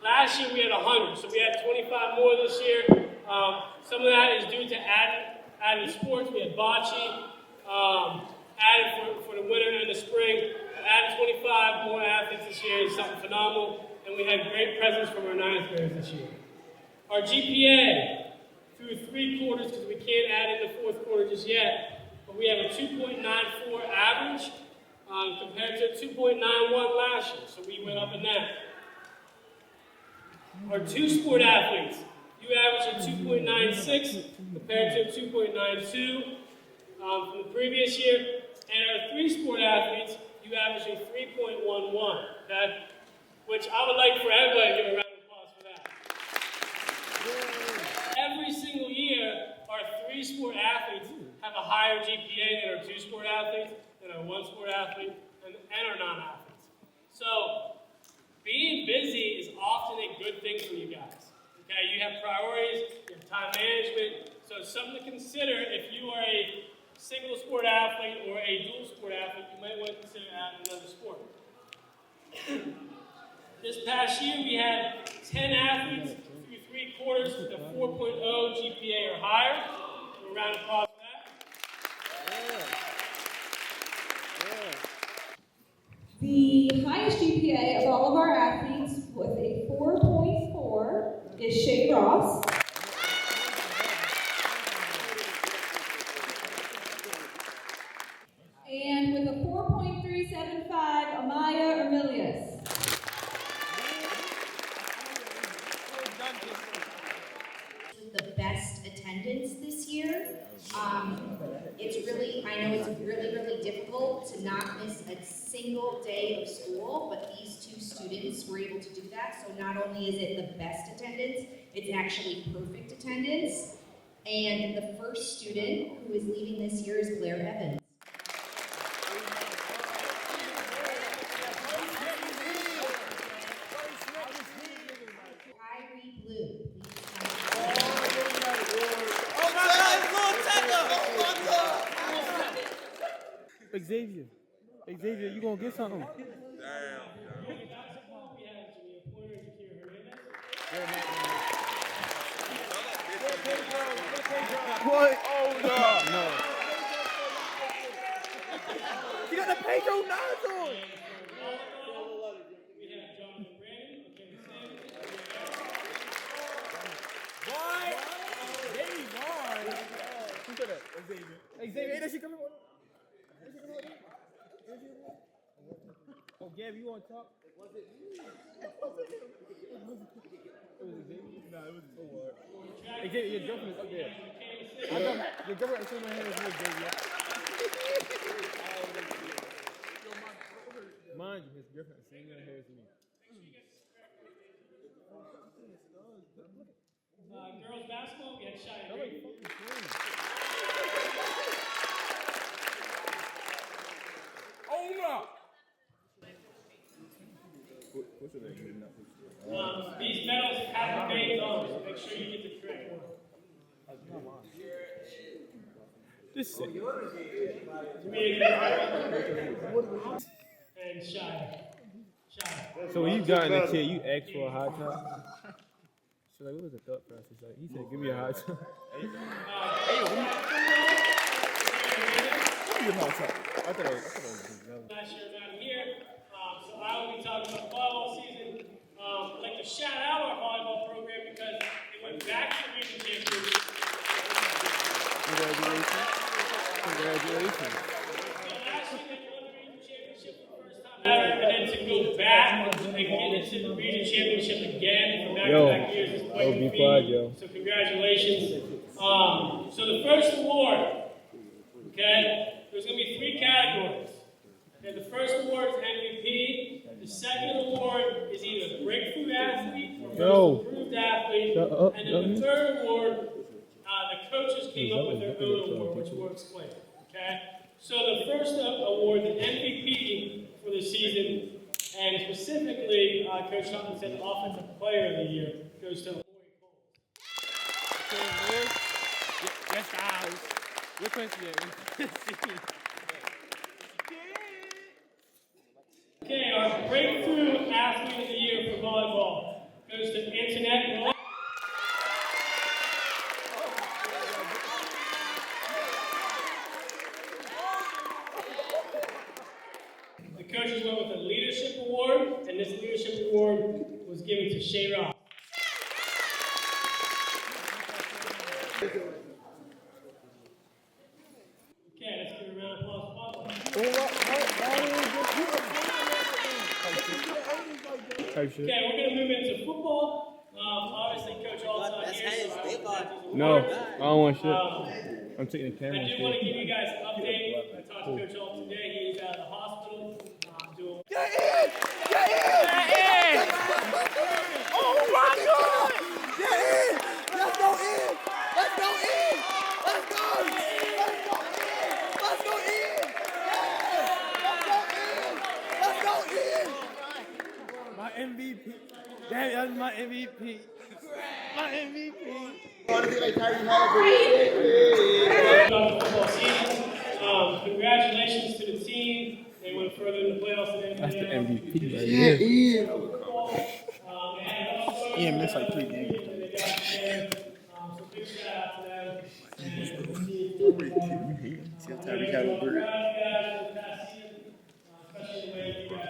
Last year we had 100, so we had 25 more this year. Some of that is due to adding sports. We had bocce added for the winter and the spring. Adding 25 more athletes this year is something phenomenal, and we had great presence from our ninth graders this year. Our GPA through 3 quarters, because we can't add in the 4th quarter just yet, but we have a 2.94 average compared to 2.91 last year, so we went up in that. Our 2-sport athletes, you average a 2.96 compared to 2.92 from the previous year, and our 3-sport athletes, you average a 3.11, okay? Which I would like for everybody to give a round of applause for that. Every single year, our 3-sport athletes have a higher GPA than our 2-sport athletes, than our 1-sport athlete, and our non-athletes. So, being busy is often a good thing for you guys. Okay, you have priorities, you have time management, so it's something to consider if you are a single sport athlete or a dual sport athlete, you might want to consider adding another sport. This past year, we had 10 athletes through 3 quarters with a 4.0 GPA or higher. A round of applause for that. The highest GPA of all of our athletes with a 4.4 is Shay Ross. And with a 4.375, Amaya Armilius. The best attendance this year. It's really, I know it's really difficult to not miss a single day of school, but these 2 students were able to do that. So not only is it the best attendance, it's actually perfect attendance. And the first student who is leaving this year is Blair Evans. Kyrie Blue. Xavier, you gonna get something? What? Oh no! You got the Pedro Nines on. What? Who said that? Xavier, ain't that shit coming on? Oh, Gabby, you want to talk? Was it me? Was it Xavier? No, it was so hard. Xavier, your girlfriend is up there. Your girlfriend is in my hand is with Xavier. Mind you, his girlfriend is sitting in her hair as me. Girls basketball, we had Shia. Oh no! What's your name? These medals have the names on them, so make sure you get the correct one. This sick. And Shia. So when you got in the kid, you asked for a hot top? So like, what was the thought process? Like, he said, give me a hot top. Give me a hot top. I thought it was Last year around here, so I will be talking about volleyball season. I'd like to shout out our volleyball program because it went back to the region championship. Congratulations. Congratulations. So last year they won the region championship for the first time ever, and then to go back and get into the region championship again for back-to-back years is quite a feat. Quiet, yo. So congratulations. So the first award, okay, there's going to be 3 categories. Okay, the first award is MVP. The second award is either breakthrough athlete or most improved athlete. And then the third award, the coaches came up with their own award, which we'll explain. Okay? So the first award, the MVP for the season, and specifically, Coach Shelton said Offensive Player of the Year, goes to Lori Cole. Yes, guys. What question? Okay, our breakthrough athlete of the year for volleyball goes goes to Antoinette Roy. The coaches went with a leadership award, and this leadership award was given to Shay Ross. Okay, let's give a round of applause for Pablo. Okay, we're going to move into football. Obviously, Coach Alt's here. So No, I don't want shit. I'm taking the camera. I do want to give you guys an update. I talked to Coach Alt today. He is out of the hospital. Doing Oh my God! Get in! Let's go in! Let's go in! Let's go! Let's go in! Let's go in! Let's go in! My MVP. Damn, that's my MVP. My MVP. about the football season. Congratulations to the team. They went further in the playoffs than That's the anybody else. MVP right here. He ain't missed like 3 games. So big shout out to them. See how Tyreek had a bird.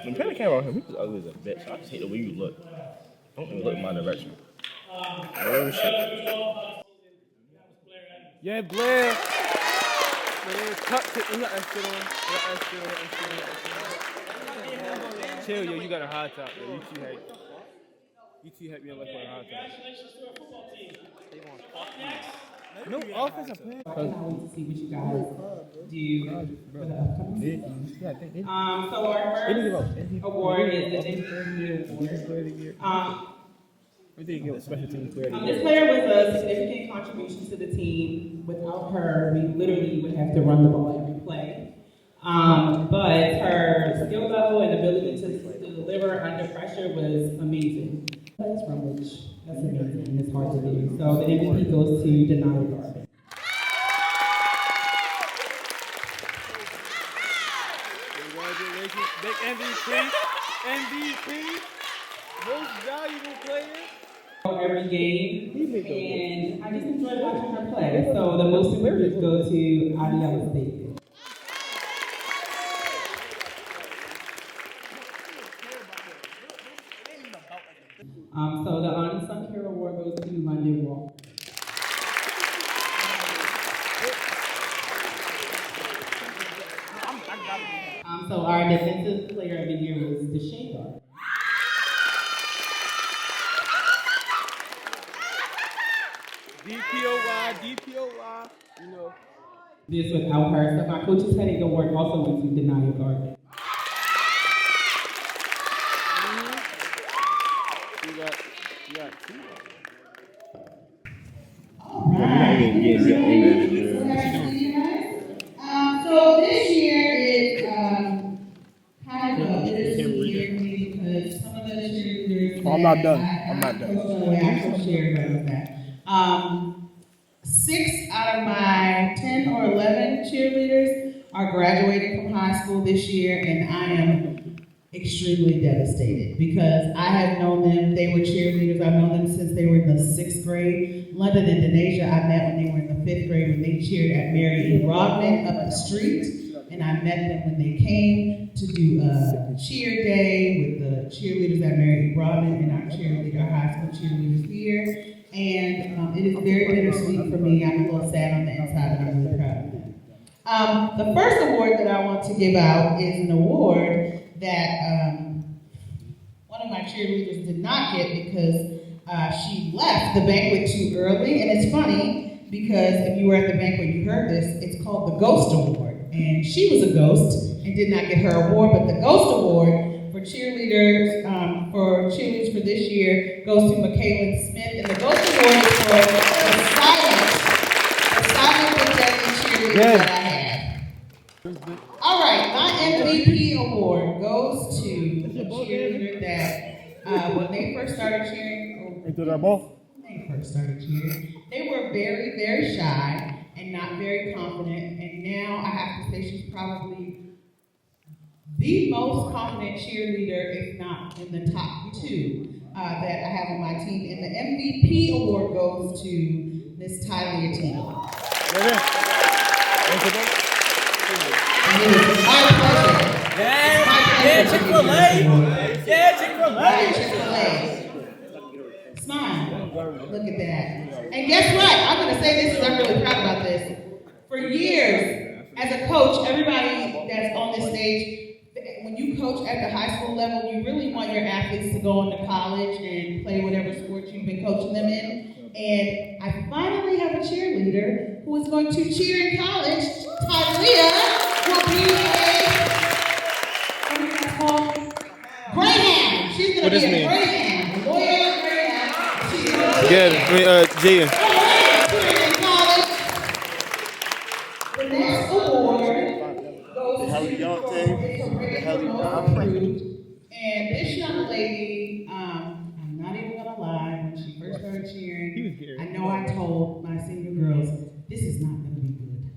When Penny came around him, he was ugly as a bitch. I just hate the way you look. Don't even look in my direction. Oh shit. Yeah, Blair. Blair, cut it. Let that shit on. Let that shit on. Chill, yo. You got a hot top, yo. You too hype. You too hype. You look for a hot top. Congratulations to our football team. Up next. No offensive player. I can't wait to see what you guys do for the upcoming season. So our first award is the MVP Award. We did get a special team player. This player was a significant contribution to the team. Without her, we literally would have to run the ball every play. But her skill level and ability to deliver under pressure was amazing. That's from which that's amazing and it's hard to do. So the MVP goes to Denali Garvin. Congratulations, big MVP. MVP. Most valuable player. Every game, and I just enjoy watching her play. So the most improved go to Adiella State. So the Unsung Hero Award goes to London Walker. So our defensive player of the year was Deshae Garvin. DPOY, you know. This without her. So my coach's heading award also went to Denali Garvin. You got two. So this year is kind of a bittersweet year for me because some of the cheerleaders. Oh, I'm not done. I'm not done. I will share about that. 6 out of my 10 or 11 cheerleaders are graduating from high school this year, and I am extremely devastated because I have known them. They were cheerleaders. I've known them since they were in the 6th grade. London and Denasia, I met when they were in the 5th grade when they cheered at Mary E. Rodman up the street, and I met them when they came to do a cheer day with the cheerleaders at Mary E. Rodman and our high school cheerleaders here. And it is very bittersweet for me. I'm a little sad on the inside, but I'm really proud of them. The first award that I want to give out is an award that one of my cheerleaders did not get because she left the banquet too early. And it's funny because if you were at the banquet, you heard this. It's called the Ghost Award. And she was a ghost and did not get her award, but the Ghost Award for cheerleaders for this year goes to Michaela Smith, and the Ghost Award is for the silent but deadly cheerleaders that I had. All right, my MVP award goes to a cheerleader that when they first started cheering, they were very, very shy and not very confident, and now I have to say she's probably the most confident cheerleader, if not in the top 2 that I have on my team, and the MVP award goes to Miss Tylia Teal. And it is my pleasure. Yeah, Chick-fil-A. Yeah, Chick-fil-A. Chick-fil-A. Smile. Look at that. And guess what? I'm going to say this because I'm really proud about this. For years, as a coach, everybody that's on this stage, when you coach at the high school level, you really want your athletes to go on to college and play whatever sport you've been coaching them in. And I finally have a cheerleader who is going to cheer in college. Tylia will be what is that called? Greyhound. She's going to be a Greyhound. A loyal Greyhound. She's going to Gia. cheer in college. The next award goes to and this young lady, I'm not even gonna lie, when she first started cheering, I know I told my senior girls, this is not gonna be good.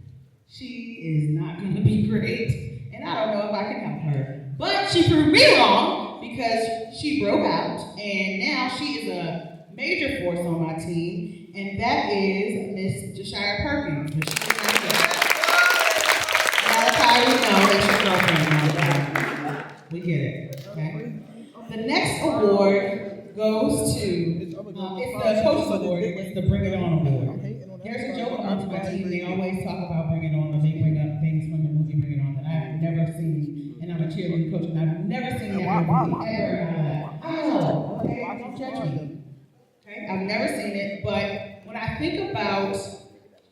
She is not gonna be great, and I don't know if I can help her. But she proved me wrong because she broke out, and now she is a major force on my team, and that is Miss Jashira Perkins. But she's not here. Malachi, we know that's your girlfriend, Malachi. We get it, okay? The next award goes to, it's the Coach's Award, it's the Bring It On Award. There's a joke amongst my team, they always talk about Bring It On, and they bring up things from the movie Bring It On that I've never seen, and I'm a cheerleading coach, and I've never seen that movie ever in my life. I know, okay, don't judge me. Okay, I've never seen it, but when I think about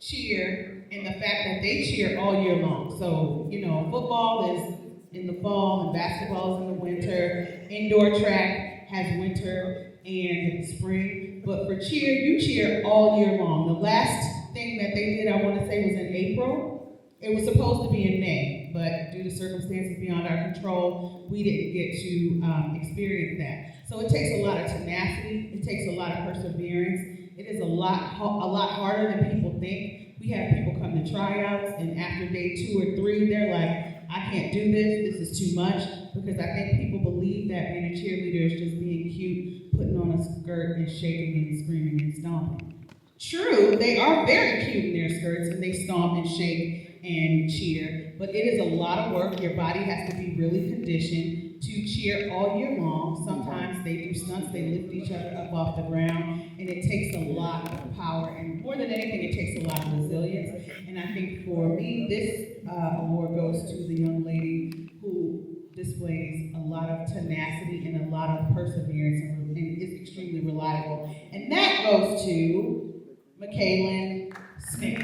cheer and the fact that they cheer all year long, so, you know, football is in the fall and basketball is in the winter, indoor track has winter and spring, but for cheer, you cheer all year long. The last thing that they did, I want to say, was in April. It was supposed to be in May, but due to circumstances beyond our control, we didn't get to experience that. So it takes a lot of tenacity, it takes a lot of perseverance. It is a lot harder than people think. We have people come to tryouts, and after day 2 or 3, they're like, I can't do this is too much, because I think people believe that being a cheerleader is just being cute, putting on a skirt and shaking and screaming and stomping. True, they are very cute in their skirts and they stomp and shake and cheer, but it is a lot of work. Your body has to be really conditioned to cheer all year long. Sometimes they do stunts, they lift each other up off the ground, and it takes a lot of power, and more than anything, it takes a lot of resilience. And I think for me, this award goes to the young lady who displays a lot of tenacity and a lot of perseverance and is extremely reliable. And that goes to McKaylin Smith.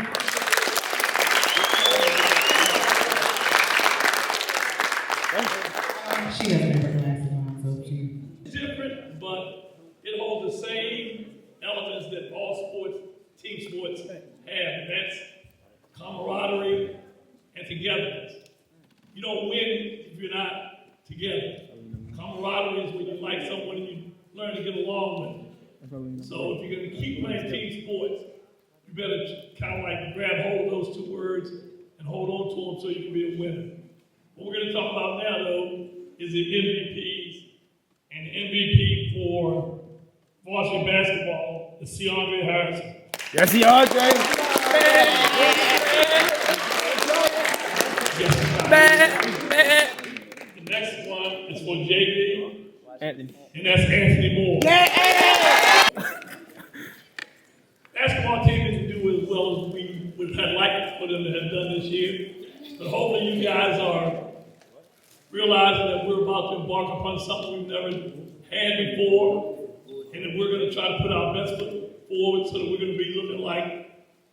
She doesn't have her glasses on, so she... Different, but it holds the same elements that all sports, team sports have, and that's camaraderie and togetherness. You don't win if you're not together. Camaraderie is when you like someone and you learn to get along with them. So if you're going to keep playing team sports, you better kind of like grab hold of those 2 words and hold on to them so you can be a winner. What we're going to talk about now, though, is the MVPs. And the MVP for varsity basketball is CeAndre Harrison. Yes, DeAndre. The next one is for JV, Anthony. and that's Anthony Moore. Basketball team didn't do as well as we would have liked for them to have done this year, but hopefully you guys are realizing that we're about to embark upon something we've never had before, and that we're going to try to put our best foot forward so that we're going to be looking like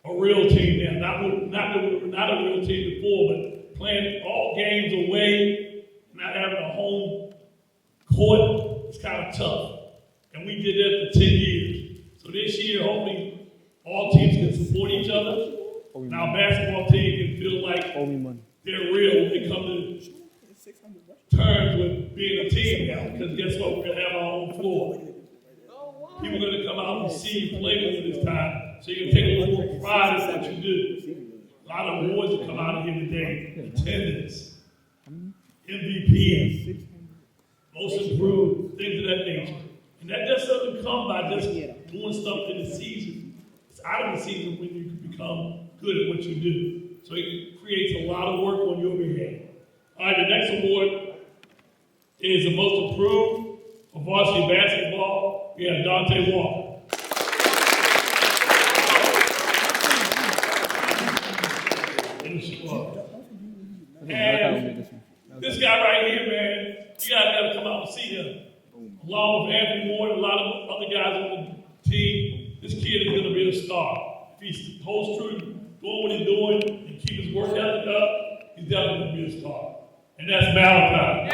a real team now. Not that we were not a real team before, but playing all games away, not having a home court, it's kind of tough. And we did that for 10 years. So this year, hopefully, all teams can support each other. And our basketball team can feel like they're real when they come to terms with being a team now. Because guess what? We're going to have our own floor. People are going to come out and see you play more this time, so you can take a little more pride in what you do. A lot of awards that come out of here today: attendance, MVPs, most improved, things of that nature. And And that just doesn't come by just doing stuff in the season. It's out of the season when you can become good at what you do. So it creates a lot of work on your behalf. All right, the next award is the most improved for varsity basketball. We have Dante Walker. And this guy right here, man, you guys gotta come out and see him. Along with Anthony Ward and a lot of other guys on the team, this kid is gonna be a star. If he holds true to doing what he's doing and keep his work ethic up, he's definitely gonna be a star. And that's Malachi.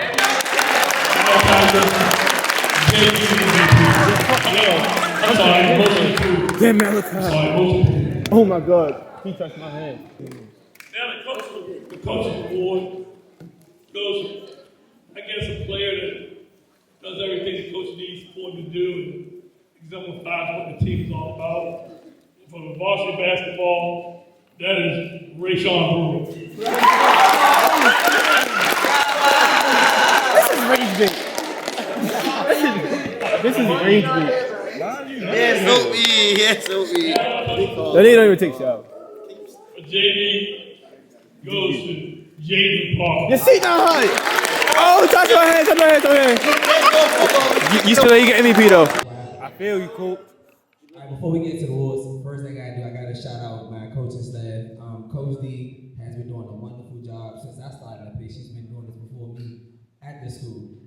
I'm sorry, most improved. Damn Malachi. Sorry, most improved. Oh my God. He touched my hand. Now the coach's award goes, I guess, a player that does everything the coach needs for him to do and exemplifies what the team is all about. For the varsity basketball, that is Rayshawn Brewer. This is rage bait. This is rage bait. Yes, OB. That nigga don't even take shots. For JD goes to Jaden Parker. Your seat not high. Oh, touch your hand, touch your hand. You still you get MVP though. I feel you, coach. All right, before we get to the awards, first thing I gotta shout out my coaching staff. Coach D has been doing a wonderful job since I started up here. She's been doing this before me at the school.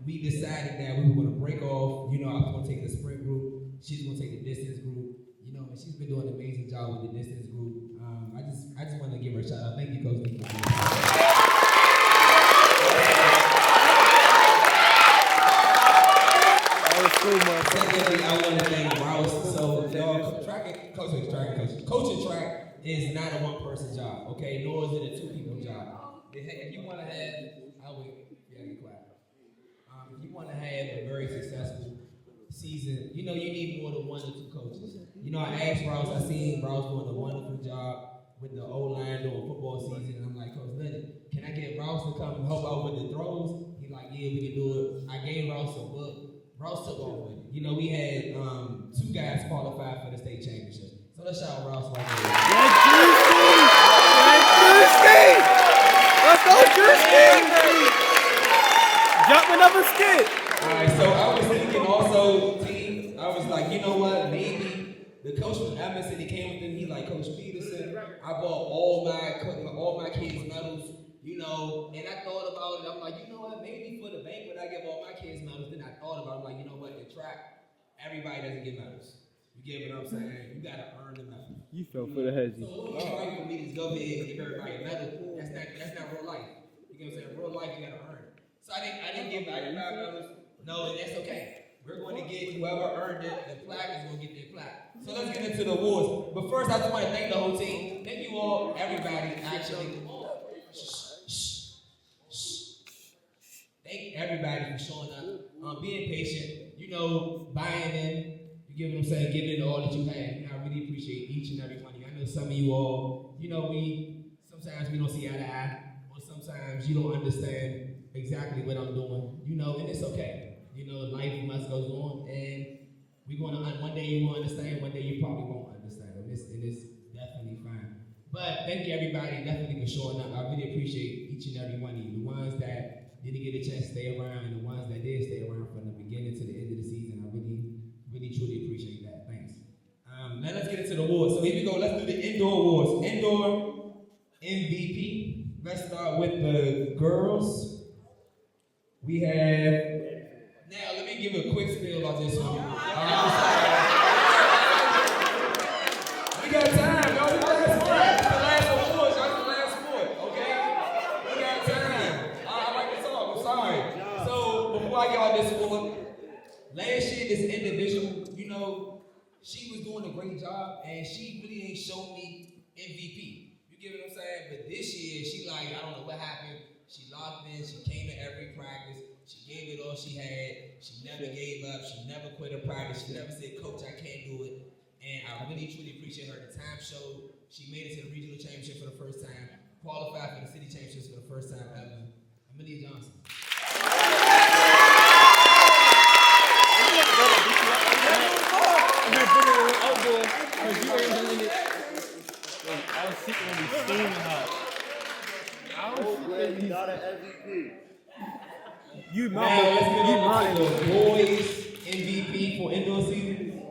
We decided that we were gonna break off. You know, I was gonna take the sprint group. She's gonna take the distance group. You know, and she's been doing an amazing job with the distance group. I just want to give her a shout out. Thank you, Coach D. Secondly, I want to thank Rouse. So, coaching track is not a one-person job, okay? Nor is it a two-people job. If you want to have, if you want to have a very successful season, you know, you need more than one or two coaches. You know, I asked Rouse, I seen Rouse doing a wonderful job with the O-line during football season, and I'm like, Coach Lennon, can I get Rouse to come help out with the throws? He's like, yeah, we can do it. I gave Rouse a book. Rouse took off with it. You know, we had two guys qualified for the state championship. So let's shout out Rouse right there. Let's go, Drewski! Jump another skid. Alright, so I was thinking also, team, I was like, you know what, maybe the coach from Emerson, he came with him, he like, Coach Peterson, I bought all my kids medals, you know, and I thought about it, I'm like, you know what, maybe for the banquet I give all my kids medals. Then I thought about it, like, you know what, in track, everybody doesn't get medals. You get what I'm saying? You gotta earn the medal. You fell for the head. So it's right for me to go ahead and give everybody a medal. That's not real life. You get what I'm saying? Real life, you gotta earn it. So I didn't give everybody medals. No, and that's okay. We're going to get whoever earned it, the plaque is going to get their plaque. So let's get into the awards. But first, I just want to thank the whole team. Thank you all, everybody, actually. Thank everybody for showing up, being patient, you know, buying in, you get what I'm saying, giving it all that you have. You know, I really appreciate each and every one of you. I know some of you all, you know, sometimes we don't see eye to eye, or sometimes you don't understand exactly what I'm doing, you know, and it's okay. You know, life must go on, and we're going to, one day you will understand, one day you probably won't understand, and it's definitely fine. But thank you, everybody, definitely for showing up. I really appreciate each and every one of you. The ones that didn't get a chance to stay around, and the ones that did stay around from the beginning to the end of the season. I really, truly appreciate that. Thanks. Now let's get into the awards. So here we go. Let's do the indoor awards. Indoor MVP. Let's start with the girls. We have... Now, let me give a quick spiel on this one. We got time, y'all. The last award. That's the last award, okay? We got time. I like to talk. I'm sorry. So, before I get on this award, last year, this individual, you know, she was doing a great job, and she really ain't shown me MVP. You get what I'm saying? But this year, she like, I don't know what happened. She locked in. She came to every practice. She gave it all she had. She never gave up. She never quit her practice. She never said, Coach, I can't do it. And I really, truly appreciate her. The time showed. She made it to the regional championship for the first time. Qualified for the city championships for the first time ever. Amelia Johnson. You Now mama, let's get you on mama. to the boys MVP for indoor season.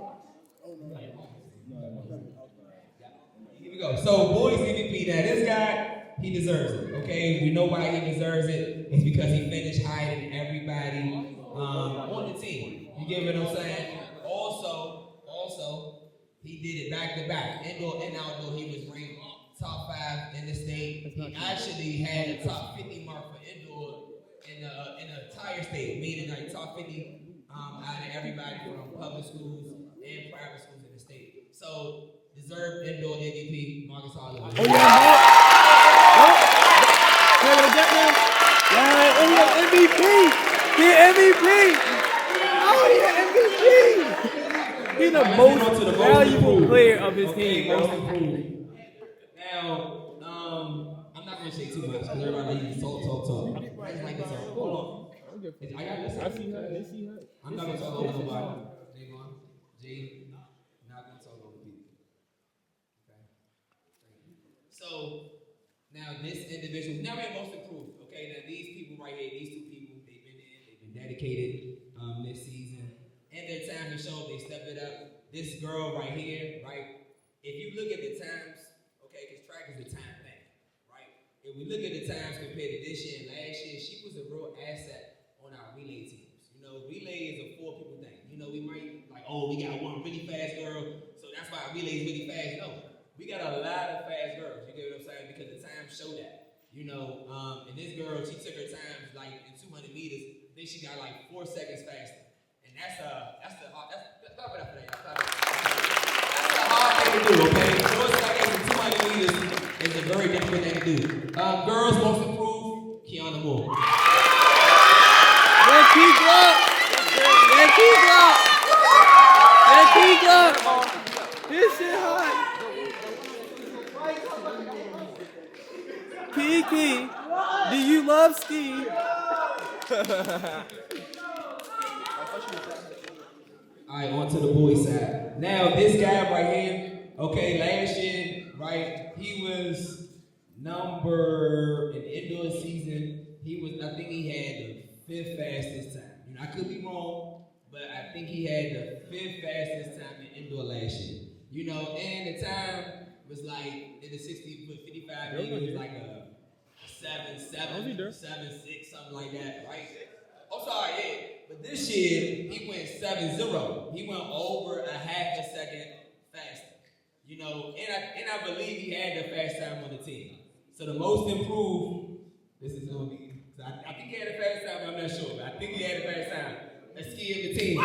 Here we go. So boys MVP. Now this guy, he deserves it. Okay, we know why he deserves it. It's because he finished higher than everybody on the team. You get what I'm saying? Also, he did it back to back, indoor and outdoor. He was ranked top 5 in the state. He actually had a top 50 mark for indoor in the entire state, meaning like top 50 out of everybody from public schools and private schools in the state. So deserved indoor MVP, Marcus Holloway. Oh yeah, oh yeah, MVP. He MVP. Oh yeah, MVP. He's the Let's most get on to the most valuable improved. player of his Okay, team, most bro. improved. Now, I'm not gonna say too much because everybody needs to talk. I just like to talk. Hold on. I got this. I see her. They see her. I'm not gonna talk over nobody. Jay, not gonna talk over people. Okay. So now this individual, now we're most improved. Okay, now these people right here, these 2 people, they've been dedicated this season, and their time has shown they stepped it up. This girl right here, right? If you look at the times, okay, because track is a time thing, right? If we look at the times compared to this year and last year, she was a real asset on our relay teams. You know, relay is a 4-people thing. You know, we might like, oh, we got one really fast girl, so that's why our relay is really fast. No, we got a lot of fast girls. You get what I'm saying? Because the times show that. You know, and this girl, she took her times like in 200 meters. Then she got like 4 seconds faster, and that's the hard. That's the hard thing to do. Okay, 4 seconds and 200 meters is a very difficult thing to do. Girls most improved, Kiana Moore. Let keep up. Let keep up. Let keep up. This shit hot. Kiki, do you love ski? All right, on to the boys' side. Now, this guy right here, okay, last year, right, he was number in indoor season. He was, I think he had the 5th fastest time. You know, I could be wrong, but I think he had the 5th fastest time in indoor last year. You know, and the time was like in the 55 meters, it was like a 7.7, 7.6, something like that, right? Oh, sorry, yeah. But this year, he went 7.0. He went over a half a second faster. You know, and I believe he had the fast time on the team. So the most improved, this is going to be, I think he had a fast time, but I'm not sure. But I think he had a fast time. Let's ski in the team.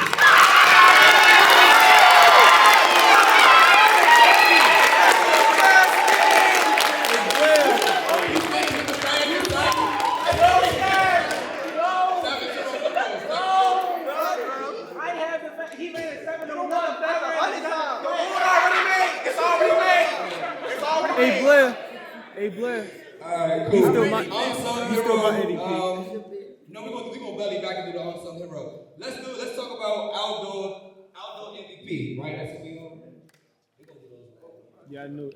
Hey Blair. Alright, cool. He's still my unsung he's hero. still my MVP. No, we're gonna belly back into the unsung hero. Let's talk about outdoor MVP, right? That's what we gonna do those. Yeah, I knew.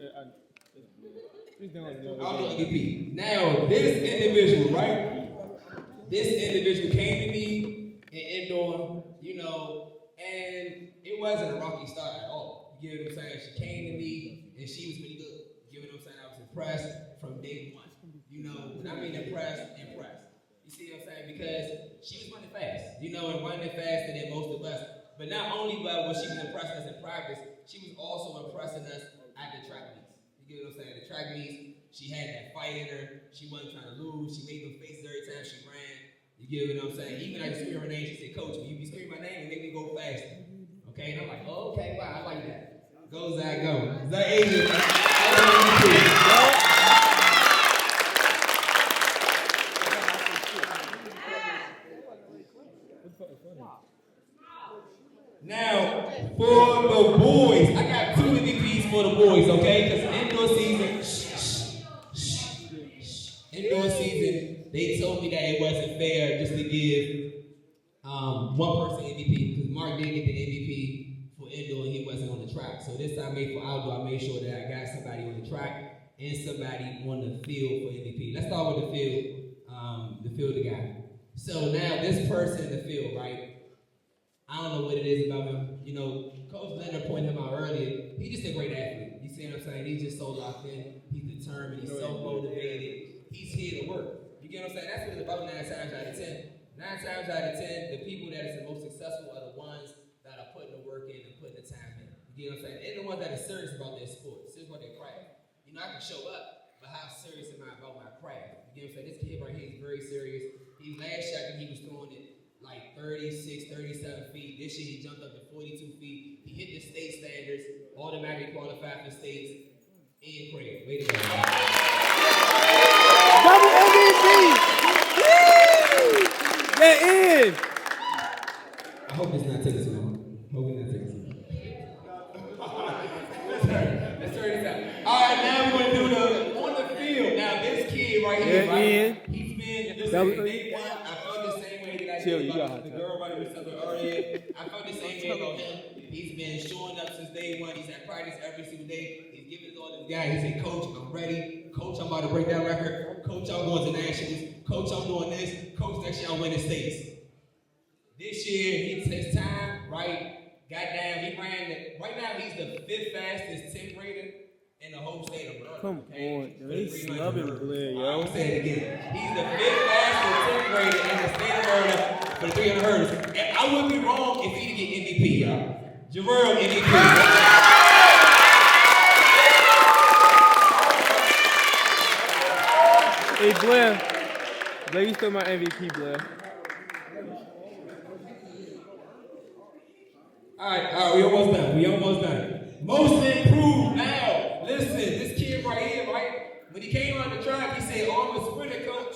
Outdoor MVP. Now, this individual, right? This individual came to me in indoor, you know, and it wasn't a rocky start at all. You get what I'm saying? She came to me and she was pretty good. You get what I'm saying? I was impressed from day one. You know, when I mean impressed. You see what I'm saying? Because she was running fast, you know, and running faster than most of us. But not only was she impressing us in practice, she was also impressing us at the track meets. You get what I'm saying? The track meets, she had that fight in her. She wasn't trying to lose. She made them faces every time she ran. You get what I'm saying? Even I scream her name, she said, "Coach, when you be screaming my name, it make me go faster." Okay, and I'm like, "Oh, okay, wow, I like that." Go, Zach, go. Zach Adrian. Now, for the boys, I got 2 MVPs for the boys, okay? Because indoor season, they told me that it wasn't fair just to give one person MVP, because Mark did get the MVP for indoor and he wasn't on the track. So this time for outdoor, I made sure that I got somebody on the track and somebody on the field for MVP. Let's start with the field guy. So now this person in the field, right? I don't know what it is about him. You know, Coach Leonard pointed him out earlier. He's just a great athlete. You see what I'm saying? He's just so locked in. He's determined. He's so motivated. He's here to work. You get what I'm saying? That's what it's about 9 times out of 10. 9 times out of 10, the people that is the most successful are the ones that are putting the work in and putting the time in. You get what I'm saying? They're the ones that are serious about their sport, serious about their craft. You know, I can show up, but how serious am I about my craft? You get what I'm saying? This kid right here is very serious. Last year, I think he was throwing it like 36, 37 feet. This year, he jumped up to 42 feet. He hit the state standards, automatically qualified for states. Ian Craig, way to go. Double MVP! Yeah, Ian! I hope it's not taking too long. Hope it's not taking too long. Let's turn this out. All right, now we're going to do the on the field. Now, this kid right here, right? Ian. He's been, this is day one. I felt the same way that I did about the girl running with something earlier. I felt the same way about him. He's been showing up since day one. He's at practice every single day. He's giving it all this guy. He said, Coach, I'm ready. Coach, I'm about to break that record. Coach, I'm going to nationals. Coach, I'm doing this. Coach, next year I'm winning states. This year, he takes time, right? Got down. He ran it. Right now, he's the 5th fastest 10th grader in the whole state of Maryland. Come on, they snubbing Blair, yo. I'm saying it again. He's the 5th fastest 10th grader in the state of Maryland for the 300 hurdles. And I wouldn't be wrong if he didn't get MVP, y'all. Jerrell MVP. Hey, Blair, you still my MVP, Blair. All right, we almost done. Most improved now. Listen, this kid right here, right? When he came on the track, he said, oh, I'm a sprinter, coach.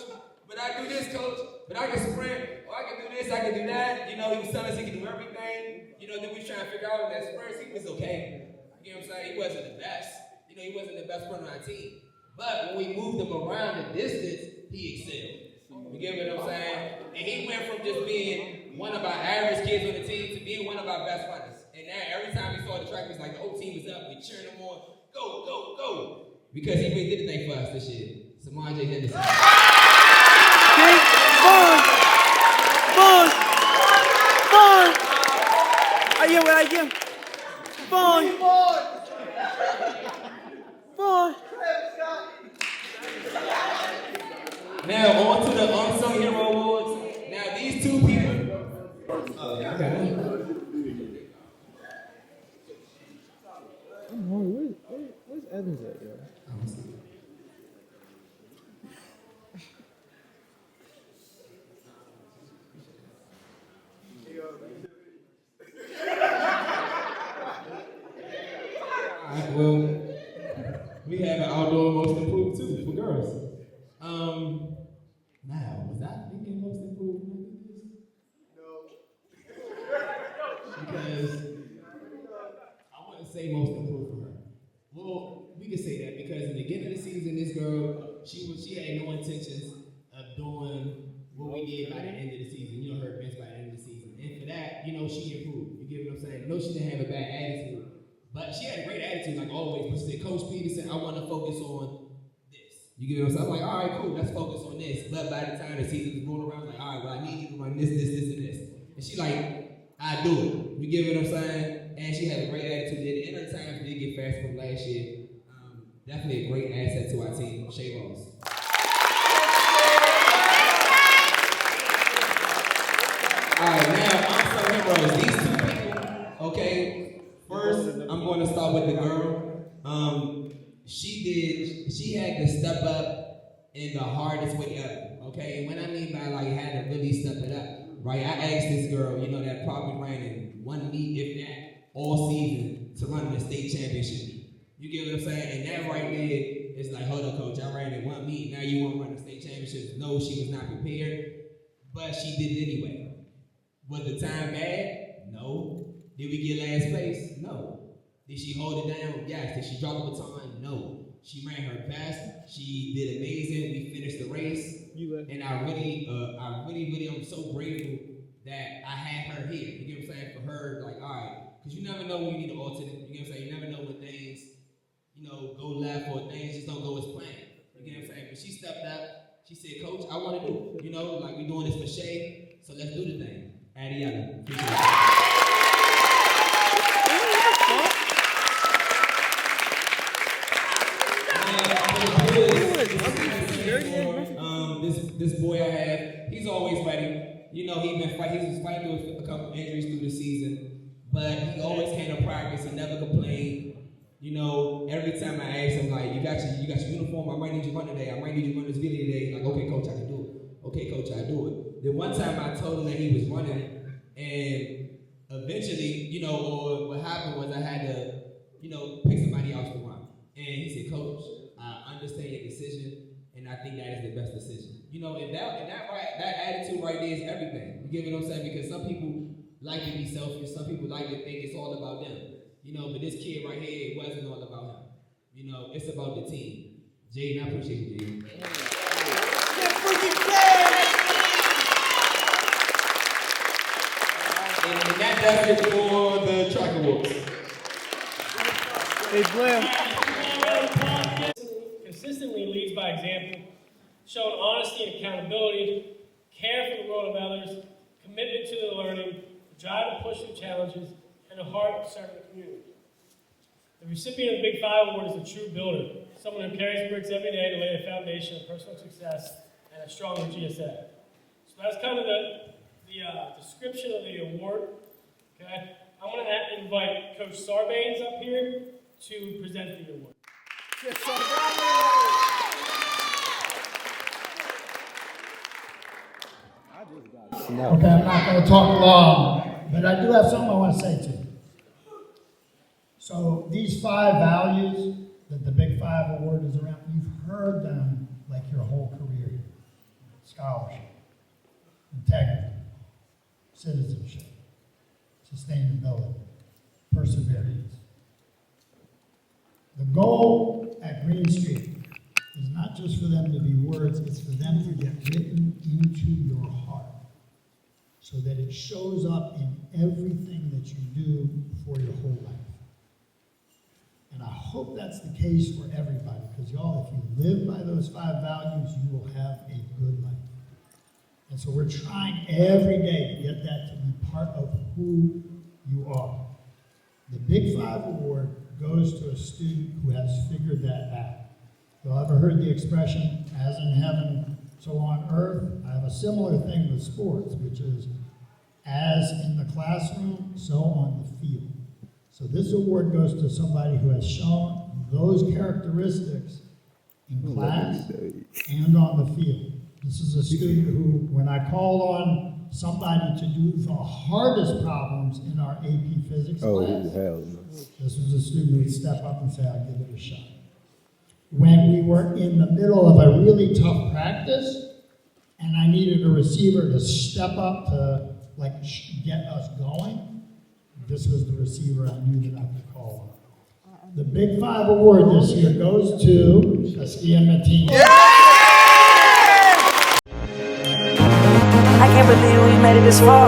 But I do this, coach. But I can sprint. Or I can do this, I can do that. You know, he was telling us he can do everything. You know, then we was trying to figure out that sprints, he was okay. You know what I'm saying? He wasn't the best. You know, he wasn't the best sprinter on our team. But when we moved him around the distance, he excelled. You get what I'm saying? And he went from just being one of our average kids on the team to being one of our best runners. And now every time we saw the track, it was like the whole team was up. We cheering him on. Go, go, go. Because he really did the thing for us this year. Samaj Henderson. I get what I get. Now, on to the Unsung Hero Awards. Now, these two people. Oh, yeah, I got it. I'm hungry. Where's Evans at, yo? Alright, well, we have an outdoor most improved too for girls. Now, was I thinking most improved when I did this? No. Because I wouldn't say most improved for her. Well, we can say that because in the beginning of the season, this girl, she had no intentions of doing what we did by the end of the season. You know, her events by the end of the season. And for that, you know, she improved. You get what I'm saying? No, she didn't have a bad attitude. But she had a great attitude, like always. But she said, Coach Peterson, I want to focus on this. You get what I'm saying? I'm like, all right, cool, let's focus on this. But by the time the season was rolling around, I'm like, all right, well, I need you to run this, and this. And she like, I do it. You get what I'm saying? And she had a great attitude. The inner times did get fast from last year. Definitely a great asset to our team, Shay Ross. All right, now, I'm so heroes. These two people, okay, first, I'm going to start with the girl. She had to step up in the hardest way ever, okay? And what I mean by like had to really step it up, right? I asked this girl, you know, that probably ran in one meet, if that, all season to run the state championship. You get what I'm saying? And that right there is like, hold up, coach, I ran in one meet, now you want to run the state championship. No, she was not prepared, but she did it anyway. Was the time bad? No. Did we get last place? No. Did she hold it down? Yes. Did she drop the baton? No. She ran her best. She did amazing. We finished the race. And I really, I'm so grateful that I had her here. You get what I'm saying? For her, like, all right. Because you never know when you need an alternate. You get what I'm saying? You never know when things, you know, go left or things just don't go as planned. You get what I'm saying? But she stepped up. She said, Coach, I want to do it. You know, like we doing this for Shay, so let's do the thing. Adiana. Appreciate it. This boy I have, he's always fighting. You know, he was fighting through a couple injuries through the season, but he always came to practice and never complained. You know, every time I asked him, like, you got your uniform, I might need you to run today, I might need you to run this video today. He's like, okay, coach, I can do it. Okay, coach, I do it. Then one time I told him that he was running, and eventually, you know, or what happened was I had to, you know, pick somebody else to run. And he said, Coach, I understand your decision, and I think that is the best decision. You know, and that attitude right there is everything. You get what I'm saying? Because some people like to be selfish, some people like to think it's all about them. You know, but this kid right here, it wasn't all about him. You know, it's about the team. Jaden, I appreciate you, Jaden. And that does it for the track awards. Hey, Glenn. Consistently leads by example, showing honesty and accountability, care for the world of others, commitment to the learning, drive to push through challenges, and a heart of serving the community. The recipient of the Big Five Award is a true builder, someone who carries bricks every day to lay a foundation of personal success and a stronger GSA. So that's kind of the description of the award. Okay, I'm going to invite Coach Sarbanes up here to present the award. Okay, I'm not going to talk long, but I do have something I want to say to you. So these 5 values that the Big Five Award is around, you've heard them like your whole career. Scholarship, integrity, citizenship, sustainability, perseverance. The goal at Green Street is not just for them to be words, it's for them to get written into your heart so that it shows up in everything that you do for your whole life. And I hope that's the case for everybody, because y'all, if you live by those 5 values, you will have a good life. And so we're trying every day to get that to be part of who you are. The Big Five Award goes to a student who has figured that out. Y'all ever heard the expression, as in heaven, so on earth? I have a similar thing with sports, which is, as in the classroom, so on the field. So this award goes to somebody who has shown those characteristics in class and on the field. This is a student who, when I called on somebody to do the hardest problems in our AP Physics class, this was a student who would step up and say, I'll give it a shot. When we were in the middle of a really tough practice, and I needed a receiver to step up to get us going, this was the receiver I knew that I could call on. The Big Five Award this year goes to Castilla Matin. I can't believe we made it this far.